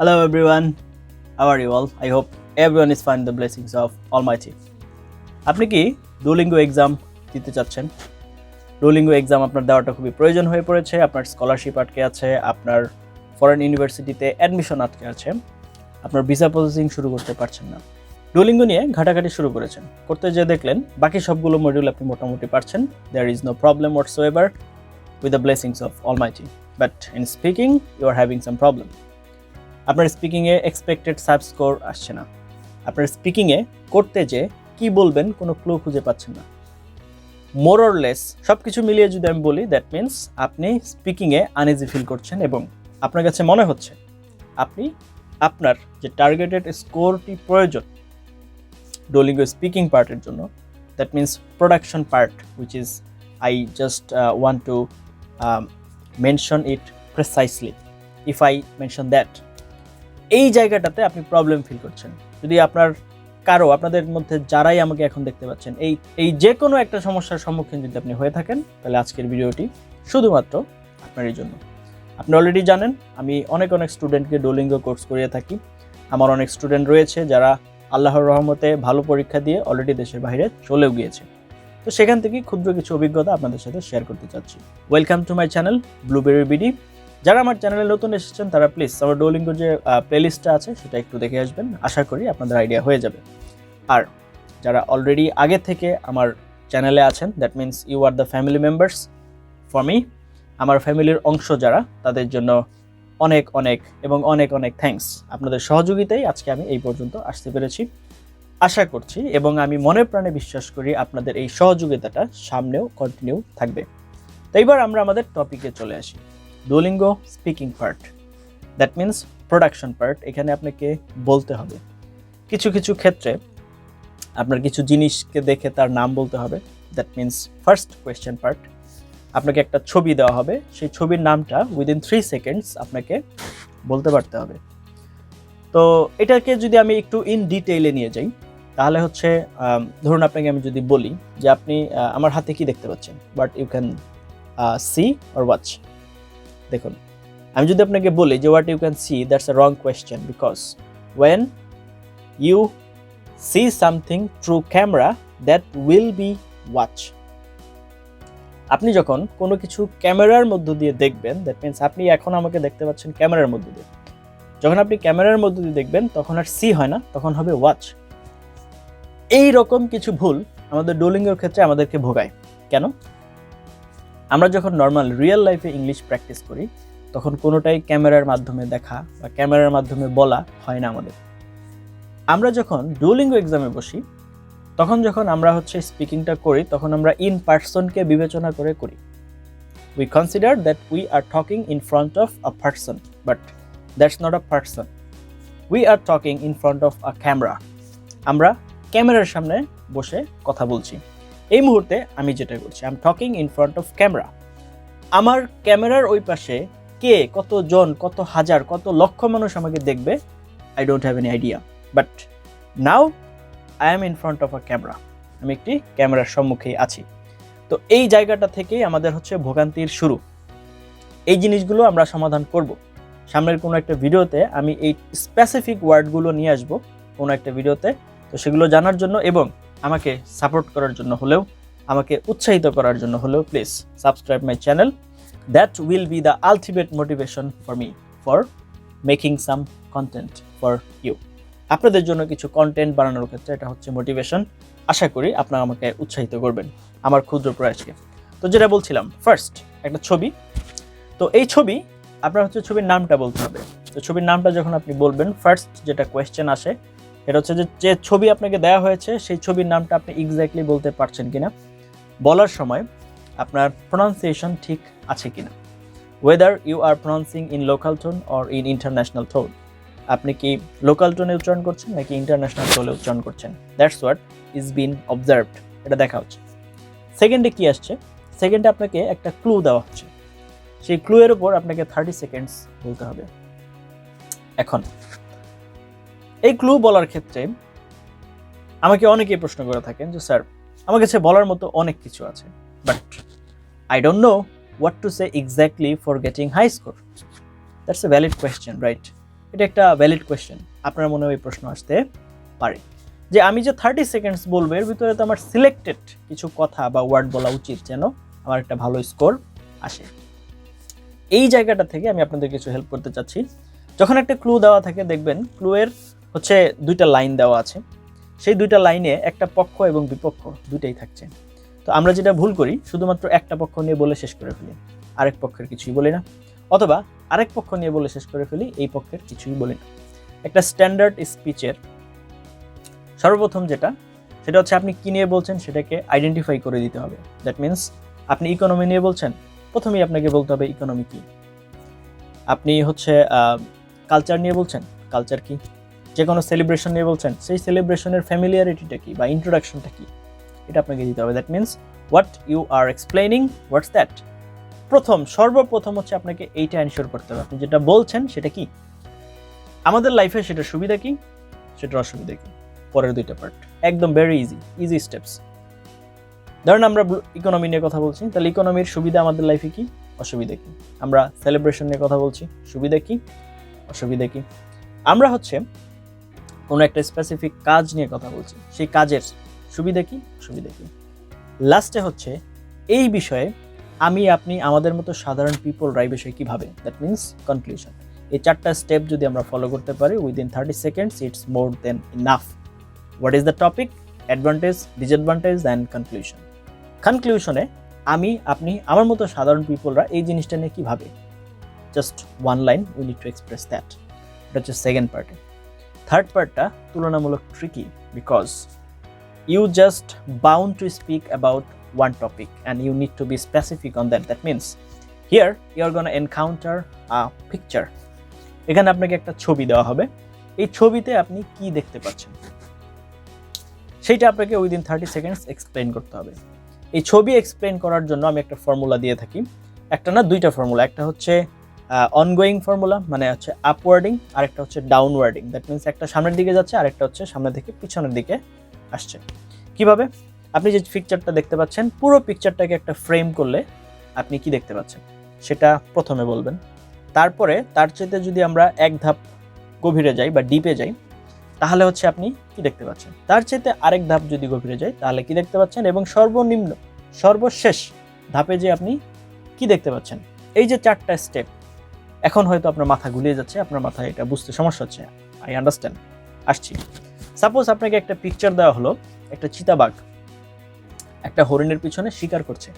Hello everyone, how are you all? I hope everyone is fine, the blessings of Almighty. আপনি কি Duolingo exam দিতে চাচ্ছেন? Duolingo exam আপনার দেওয়াটা খুবই প্রয়োজন হয়ে পড়েছে, আপনার স্কলারশিপ আটকে আছে, আপনার ফরেন ইউনিভার্সিটিতে অ্যাডমিশন আটকে আছে, আপনার ভিসা প্রসেসিং শুরু করতে পারছেন না। Duolingo নিয়ে ঘাটাঘাটি শুরু করেছেন, করতে যেয়ে দেখলেন বাকি সবগুলো মডিউল আপনি মোটামুটি পারছেন, there is no problem whatsoever with the blessings of Almighty, but in speaking you are having some problem. আপনার স্পিকিংয়ে এক্সপেক্টেড সাব স্কোর আসছে না, আপনার স্পিকিংয়ে করতে যে কি বলবেন কোনো ক্লু খুঁজে পাচ্ছেন না। মোর অর লেস সব কিছু মিলিয়ে যদি আমি বলি, দ্যাট মিনস আপনি স্পিকিংয়ে আনইজি ফিল করছেন এবং আপনার কাছে মনে হচ্ছে আপনি আপনার যে টার্গেটেড স্কোরটি প্রয়োজন Duolingo স্পিকিং পার্টের জন্য, that means production part, which is I just want to mention it precisely if I mention that, এই জায়গাটাতে আপনি প্রবলেম ফিল করছেন। যদি আপনাদের মধ্যে যারাই আমাকে এখন দেখতে পাচ্ছেন এই যে কোনো একটা সমস্যার সম্মুখীন যদি আপনি হয়ে থাকেন, তাহলে আজকের ভিডিওটি শুধুমাত্র আপনারই জন্য। আপনি অলরেডি জানেন আমি অনেক স্টুডেন্টকে Duolingo কোর্স করিয়ে থাকি। আমার অনেক স্টুডেন্ট রয়েছে যারা আল্লাহর রহমতে ভালো পরীক্ষা দিয়ে অলরেডি দেশের বাইরে চলেও গিয়েছে। তো সেখান থেকে ক্ষুদ্র কিছু অভিজ্ঞতা আপনাদের সাথে শেয়ার করতে চাচ্ছি। Welcome to my channel blueberry BD. যারা আমার চ্যানেলে নতুন এসেছেন তারা প্লিজ আমার Duolingo যে প্লেলিস্টটা আছে সেটা একটু দেখে আসবেন, আশা করি আপনাদের আইডিয়া হয়ে যাবে। আর যারা অলরেডি আগে থেকে আমার চ্যানেলে আছেন, that means you are the family members for me, আমার ফ্যামিলির অংশ যারা, তাদের জন্য অনেক অনেক থ্যাঙ্কস। আপনাদের সহযোগিতায় আজকে আমি এই পর্যন্ত আসতে পেরেছি। আশা করছি এবং আমি মনে প্রাণে বিশ্বাস করি আপনাদের এই সহযোগিতাটা সামনেও কন্টিনিউ থাকবে। তো এইবার আমরা আমাদের টপিকে চলে আসি। Duolingo speaking part, that means production part. এখানে আপনাকে বলতে হবে কিছু ক্ষেত্রে আপনার কিছু জিনিসকে দেখে তার নাম বলতে হবে, that means first question part. আপনাকে একটা ছবি দেওয়া হবে, সেই ছবির নামটা উইদিন 3 সেকেন্ডস আপনাকে বলতে পারতে হবে। তো এটাকে যদি আমি একটু ইন ডিটেইলে নিয়ে যাই, তাহলে হচ্ছে ধরুন আপনাকে আমি যদি বলি যে আপনি আমার হাতে কি দেখতে পাচ্ছেন, but you can see or watch. দেখুন, আমি যদি আপনাকে বলি যে what you can see, that's a wrong question, because when you see something through camera that will be watch. আপনি যখন কোনো কিছু ক্যামেরার মধ্য দিয়ে দেখবেন, দ্যাট মিনস আপনি এখন আমাকে দেখতে পাচ্ছেন ক্যামেরার মধ্য দিয়ে, যখন আপনি ক্যামেরার মধ্য দিয়ে দেখবেন তখন আর সি হয় না, তখন হবে ওয়াচ। এই রকম কিছু ভুল আমাদের Duolingoর ক্ষেত্রে আমাদেরকে ভোগায়। কেন? আমরা যখন নর্মাল রিয়েল লাইফে ইংলিশ প্র্যাকটিস করি তখন কোনোটাই ক্যামেরার মাধ্যমে দেখা বা ক্যামেরার মাধ্যমে বলা হয় না আমাদের। আমরা যখন Duolingo এক্সামে বসি তখন যখন আমরা স্পিকিংটা করি তখন আমরা ইন পার্সনকে বিবেচনা করে করি। We consider that we are talking in front of a person, but that's not a person, we are talking in front of a camera. আমরা ক্যামেরার সামনে বসে কথা বলছি। এই মুহূর্তে আমি যেটা করছি, I am talking in front of camera. আমার ক্যামেরার ওই পাশে কে, কতজন, কত হাজার, কত লক্ষ মানুষ আমাকে দেখবে, I don't have any idea, but now I am in front of a camera. আমি একটি ক্যামেরার সম্মুখেই আছি। তো এই জায়গাটা থেকেই আমাদের ভোগান্তির শুরু। এই জিনিসগুলো আমরা সমাধান করব সামনের কোনো একটা ভিডিওতে। আমি এই স্পেসিফিক ওয়ার্ডগুলো নিয়ে আসবো কোনো একটা ভিডিওতে। তো সেগুলো জানার জন্য এবং আমাকে সাপোর্ট করার জন্য হলেও, আমাকে উৎসাহিত করার জন্য হলেও please subscribe my channel. That will be the ultimate motivation for me for making some content for you. আপনাদের জন্য কিছু কন্টেন্ট বানানোর ক্ষেত্রে এটা মোটিভেশন। আশা করি আপনারা আমাকে উৎসাহিত করবেন আমার ক্ষুদ্র প্রয়াসকে। তো যেটা বলছিলাম, ফার্স্ট একটা ছবি। তো এই ছবি আপনার ছবির নামটা বলতে হবে। তো ছবির নামটা যখন আপনি বলবেন, ফার্স্ট যেটা কোয়েশ্চেন আসে এটা যে ছবি আপনাকে দেওয়া হয়েছে সেই ছবির নামটা আপনি এক্স্যাক্টলি বলতে পারছেন কিনা, বলার সময় আপনার প্রোনাউন্সিয়েশন ঠিক আছে কিনা, whether you are pronouncing in local tone or in international tone. আপনি কি লোকাল টোনে উচ্চারণ করছেন নাকি ইন্টারন্যাশনাল টোনে উচ্চারণ করছেন, that's what is bin observed, এটা দেখা হচ্ছে। সেকেন্ডে কি আসছে, সেকেন্ডে আপনাকে একটা ক্লু দেওয়া হচ্ছে, সেই ক্লু এর উপর আপনাকে 30 সেকেন্ডস বলতে হবে। এখন এই ক্লু বলার ক্ষেত্রে আমাকে অনেকেই প্রশ্ন করে থাকেন যে স্যার আমার কাছে বলার মতো অনেক কিছু আছে, but I don't know what to say exactly for getting high score. That's a valid question, right? এটা একটা ভ্যালিড কোয়েশ্চেন, আপনার মনে ওই প্রশ্ন আসতে পারে যে আমি যে 30 সেকেন্ডস বলবো এর ভিতরে তো আমার সিলেক্টেড কিছু কথা বা ওয়ার্ড বলা উচিত যেন আমার একটা ভালো স্কোর আসে। এই জায়গাটা থেকে আমি আপনাদের কিছু হেল্প করতে চাচ্ছি। যখন একটা ক্লু দেওয়া থাকে দেখবেন ক্লুয়ের হচ্ছে দুইটা লাইন দেওয়া আছে, সেই দুইটা লাইনে একটা পক্ষ এবং বিপক্ষ দুইটাই থাকছে। তো আমরা যেটা ভুল করি শুধুমাত্র একটা পক্ষ নিয়ে বলে শেষ করে ফেলি, আরেক পক্ষের কিছুই বলি না, অথবা আরেক পক্ষ নিয়ে বলে শেষ করে ফেলি, এই পক্ষের কিছুই বলি না। একটা স্ট্যান্ডার্ড স্পিচের সর্বপ্রথম যেটা সেটা হচ্ছে আপনি কি নিয়ে বলছেন সেটাকে আইডেন্টিফাই করে দিতে হবে। দ্যাট মিনস আপনি ইকোনমি নিয়ে বলছেন, প্রথমেই আপনাকে বলতে হবে ইকোনমি কি। আপনি হচ্ছে কালচার নিয়ে বলছেন, কালচার কি। যে কোনো সেলিব্রেশন নিয়ে বলছেন, সেই সেলিব্রেশনের ফ্যামিলিয়ারিটিটা কি বা ইন্ট্রোডাকশনটা কি, এটা আপনাকে দিতে হবে। That means what you are explaining, what's that. সর্বপ্রথম হচ্ছে আপনাকে এইটা এনশিওর করতে হবে আপনি যেটা বলছেন সেটা কি। আমাদের লাইফে সেটা সুবিধা কি, সেটা অসুবিধা কি, পরের দুইটা পার্ট একদম ভেরি ইজি স্টেপস। ধরেন আমরা ইকোনমি নিয়ে কথা বলছি, তাহলে ইকোনমির সুবিধা আমাদের লাইফে কি, অসুবিধা কি। আমরা সেলিব্রেশন নিয়ে কথা বলছি, সুবিধা কি, অসুবিধা কি। আমরা হচ্ছে কোনো একটা স্পেসিফিক কাজ নিয়ে কথা বলছি, সেই কাজের সুবিধা কি, অসুবিধা কি। লাস্টে হচ্ছে এই বিষয়ে আমি আপনি আমাদের মতো সাধারণ পিপলরা এই বিষয়ে কী ভাবে, দ্যাট মিনস কনক্লুশন। এই চারটা স্টেপ যদি আমরা ফলো করতে পারি within 30 seconds, it's more than enough. What is the topic, advantage, disadvantage and conclusion. কনক্লুশনে আমি আপনি আমার মতো সাধারণ পিপলরা এই জিনিসটা নিয়ে কী ভাবে, just one line we need to express that. এটা হচ্ছে সেকেন্ড পার্টে। থার্ড পার্টটা তুলনামূলক tricky because you just bound to speak about one topic and you need to be specific on that. That means here you are going to encounter a picture. এখানে আপনাকে একটা ছবি দেওয়া হবে, এই ছবিতে আপনি কি দেখতে পাচ্ছেন সেইটা আপনাকে উইদিন 30 সেকেন্ডস এক্সপ্লেইন করতে হবে। এই ছবি এক্সপ্লেইন করার জন্য আমি একটা ফর্মুলা দিয়ে থাকি, একটা না দুইটা ফর্মুলা। একটা হচ্ছে অনগোয়িং ফর্মুলা, মানে হচ্ছে আপওয়ার্ডিং, আর একটা হচ্ছে ডাউনওয়ার্ডিং। দ্যাট মিনস একটা সামনের দিকে যাচ্ছে আর একটা হচ্ছে সামনের দিকে পিছনের দিকে আসছে। কিভাবে, আপনি যে পিকচারটা দেখতে পাচ্ছেন পুরো পিকচারটাকে একটা ফ্রেম করলে আপনি কি দেখতে পাচ্ছেন সেটা প্রথমে বলবেন। তারপরে তার চাইতে যদি আমরা এক ধাপ গভীরে যাই বা ডিপে যাই তাহলে হচ্ছে আপনি কি দেখতে পাচ্ছেন, তার চাইতে আরেক ধাপ যদি গভীরে যাই তাহলে কি দেখতে পাচ্ছেন, এবং সর্বশেষ ধাপে যে আপনি কি দেখতে পাচ্ছেন। এই যে চারটা স্টেপ, এখন হয়তো আপনার মাথা গুলিয়ে যাচ্ছে, আপনার মাথায় এটা বুঝতে সমস্যা হচ্ছে, আই আন্ডারস্ট্যান্ড। আসছি, সাপোজ আপনাকে একটা পিকচার দেওয়া হলো, একটা চিতাবাঘ একটা হরিণের পিছনে শিকার করছে,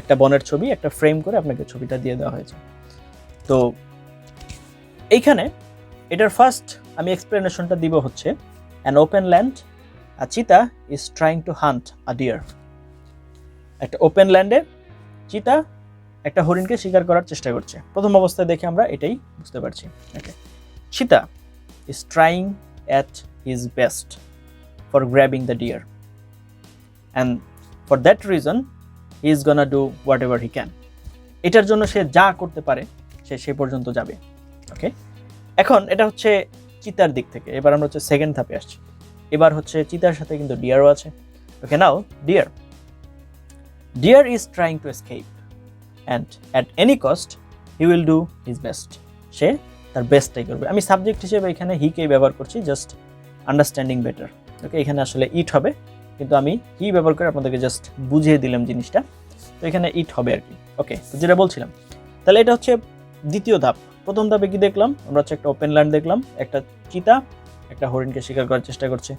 একটা বনের ছবি একটা ফ্রেম করে আপনাকে ছবিটা দিয়ে দেওয়া হয়েছে। তো এইখানে এটার ফার্স্ট আমি এক্সপ্লেনেশনটা দিব হচ্ছে an open land, a cheetah is trying to hunt a deer. একটা ওপেন ল্যান্ডে চিতা একটা হরিণকে শিকার করার চেষ্টা করছে। প্রথম অবস্থায় দেখে আমরা এটাই বুঝতে পারছি। ওকে, চিতা is trying at his best for grabbing the deer and for that reason he is gonna do whatever he can. এটার জন্য সে যা করতে পারে সে পর্যন্ত যাবে। ওকে, এখন এটা হচ্ছে চিতার দিক থেকে। এবার আমরা হচ্ছে সেকেন্ড ধাপে আসছি। এবার হচ্ছে চিতার সাথে কিন্তু ডিয়ারও আছে। ওকে, নাও deer is trying to escape and at any cost he will do his best. সে তার বেস্টটাই করবে। আমি সাবজেক্ট হিসেবে এখানে হিকেই ব্যবহার করছি, জাস্ট আন্ডারস্ট্যান্ডিং বেটার। ওকে, এখানে আসলে ইট হবে কিন্তু আমি হি ব্যবহার করে আপনাদেরকে জাস্ট বুঝিয়ে দিলাম জিনিসটা, তো এখানে ইট হবে আর কি। ওকে, তো যেটা বলছিলাম, তাহলে এটা হচ্ছে দ্বিতীয় ধাপ। প্রথম ধাপে কি দেখলাম আমরা, হচ্ছে একটা ওপেন ল্যান্ড দেখলাম, একটা চিতা একটা হরিণকে শিকার করার চেষ্টা করছে।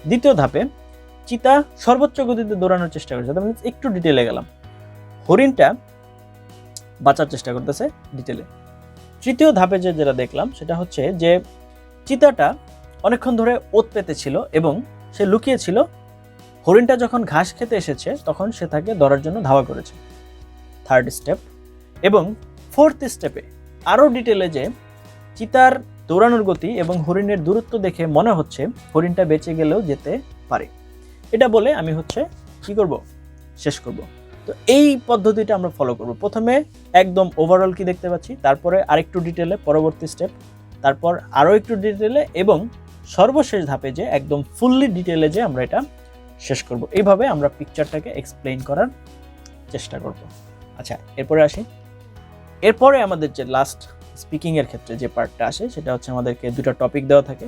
দ্বিতীয় ধাপে চিতা সর্বোচ্চ গতিতে দৌড়ানোর চেষ্টা করছে, তার মানে একটু ডিটেলে গেলাম, হরিণটা বাঁচার চেষ্টা করতেছে ডিটেলে। তৃতীয় ধাপে যেটা দেখলাম সেটা হচ্ছে যে চিতাটা অনেকক্ষণ ধরে ওত পেতে ছিল এবং সে লুকিয়ে ছিল, হরিণটা যখন ঘাস খেতে এসেছে তখন সে তাকে ধরার জন্য ধাওয়া করেছে। Third step. এবং ফোর্থ স্টেপে আরও ডিটেলে যে চিতার দৌড়ানোর গতি এবং হরিণের দূরত্ব দেখে মনে হচ্ছে হরিণটা বেঁচে গেলেও যেতে পারে। এটা বলে আমি হচ্ছে কি করব, শেষ করব। তো এই পদ্ধতিটা আমরা ফলো করব। প্রথমে একদম ওভারঅল কি দেখতে পাচ্ছি, তারপরে আরেকটু ডিটেলে পরবর্তী স্টেপ, তারপর আরও একটু ডিটেলে, এবং সর্বশেষ ধাপে যে একদম ফুললি ডিটেলে যে আমরা এটা শেষ করব। এইভাবে আমরা পিকচারটাকে এক্সপ্লেইন করার চেষ্টা করব। আচ্ছা, এরপরে আসি। এরপরে আমাদের যে লাস্ট স্পিকিংয়ের ক্ষেত্রে যে পার্টটা আসে সেটা হচ্ছে আমাদেরকে দুটো টপিক দেওয়া থাকে,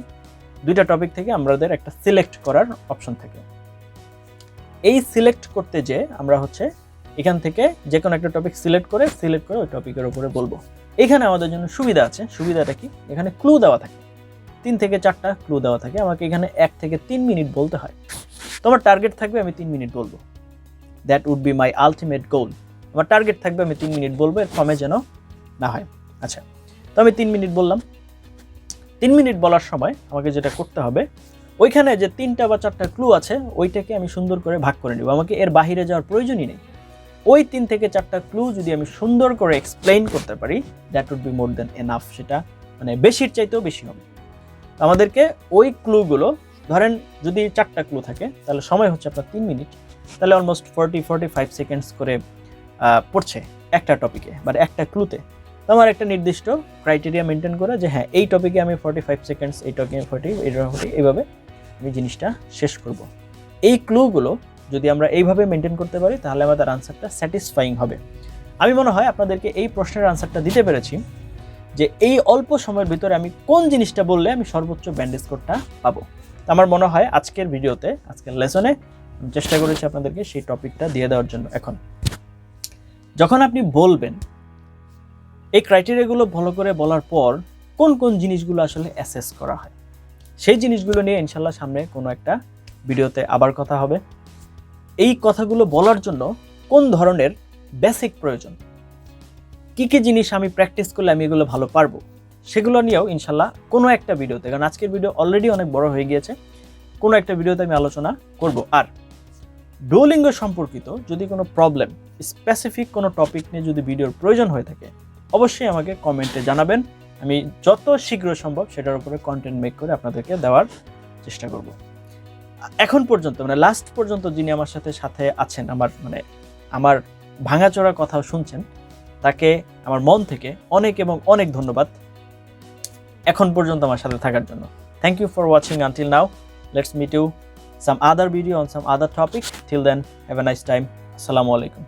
দুইটা টপিক থেকে আমাদের একটা সিলেক্ট করার অপশন থাকে। এই সিলেক্ট করতে যে আমরা হচ্ছে এখান থেকে যে কোনো একটা টপিক সিলেক্ট করে ওই টপিকের উপরে বলবো। এখানে আমাদের জন্য সুবিধা আছে। সুবিধাটা কি? এখানে ক্লু দেওয়া থাকে, 3 থেকে 4টা ক্লু দেওয়া থাকে। আমাকে এখানে 1 থেকে 3 মিনিট বলতে হয়। তোমার টার্গেট থাকবে আমি 3 মিনিট বলবো। That would be my ultimate goal. আমার টার্গেট থাকবে আমি 3 মিনিট বলবো, এর কমে যেন না হয়। আচ্ছা, তো আমি 3 মিনিট বললাম। 3 মিনিট বলার সময় আমাকে যেটা করতে হবে, ওইখানে যে 3টা বা 4টা ক্লু আছে ওইটাকে আমি সুন্দর করে ভাগ করে নেব। আমাকে এর বাহিরে যাওয়ার প্রয়োজনই নেই। ওই 3 থেকে 4টা ক্লু যদি আমি সুন্দর করে এক্সপ্লেইন করতে পারি, that would be more than enough. সেটা মানে বেশির চাইতেও বেশি হবে। আমাদেরকে ওই ক্লুগুলো, ধরেন যদি 4টা ক্লু থাকে তাহলে সময় হচ্ছে আপনার 3 মিনিট, তাহলে অলমোস্ট 40-45 সেকেন্ডস করে পড়ছে একটা টপিকে বা একটা ক্লুতে। তো আমার একটা নির্দিষ্ট ক্রাইটেরিয়া মেনটেন করে যে হ্যাঁ, এই টপিকে আমি 45 সেকেন্ডস, এই টপিকে 40, এইভাবে আমি জিনিসটা শেষ করব। এই ক্লুগুলো যদি আমরা এইভাবে মেনটেন করতে পারি তাহলে আমাদের আনসারটা স্যাটিসফাইং হবে। আমি মনে হয় আপনাদেরকে এই প্রশ্নের আনসারটা দিতে পেরেছি যে এই অল্প সময়ের ভিতরে আমি কোন জিনিসটা বললে আমি সর্বোচ্চ ব্যান্ডেজ স্কোরটা পাবো। আমার মনে হয় আজকের ভিডিওতে, আজকের লেসনে আমি চেষ্টা করেছি আপনাদেরকে সেই টপিকটা দিয়ে দেওয়ার জন্য। এখন যখন আপনি বলবেন, এই ক্রাইটেরিয়াগুলো ভালো করে বলার পর কোন কোন জিনিসগুলো আসলে অ্যাসেস করা হয়, সেই জিনিসগুলো নিয়ে ইনশাল্লাহ সামনে কোনো একটা ভিডিওতে আবার কথা হবে। এই কথাগুলো বলার জন্য কোন ধরনের বেসিক প্রয়োজন, কি কি জিনিস আমি প্র্যাকটিস করলে আমি এগুলো ভালো পারবো, সেগুলো নিয়েও ইনশাল্লাহ কোনো একটা ভিডিওতে, কারণ আজকের ভিডিও অলরেডি অনেক বড় হয়ে গিয়েছে, কোনো একটা ভিডিওতে আমি আলোচনা করব। আর ডুওলিঙ্গো সম্পর্কিত যদি কোনো প্রবলেম, স্পেসিফিক কোনো টপিক নিয়ে যদি ভিডিওর প্রয়োজন হয়ে থাকে অবশ্যই আমাকে কমেন্টে জানাবেন। আমি যত শীঘ্র সম্ভব সেটার উপরে কন্টেন্ট মেক করে আপনাদেরকে দেওয়ার চেষ্টা করব। এখন পর্যন্ত মানে লাস্ট পর্যন্ত যিনি আমার সাথে আছেন, আমার ভাঙাচোরা কথাও শুনছেন, তাকে আমার মন থেকে অনেক এবং অনেক ধন্যবাদ এখন পর্যন্ত আমার সাথে থাকার জন্য। Thank you for watching until now. Let's meet you some other video on some other topic. Till then, have a nice time. Assalamu alaikum.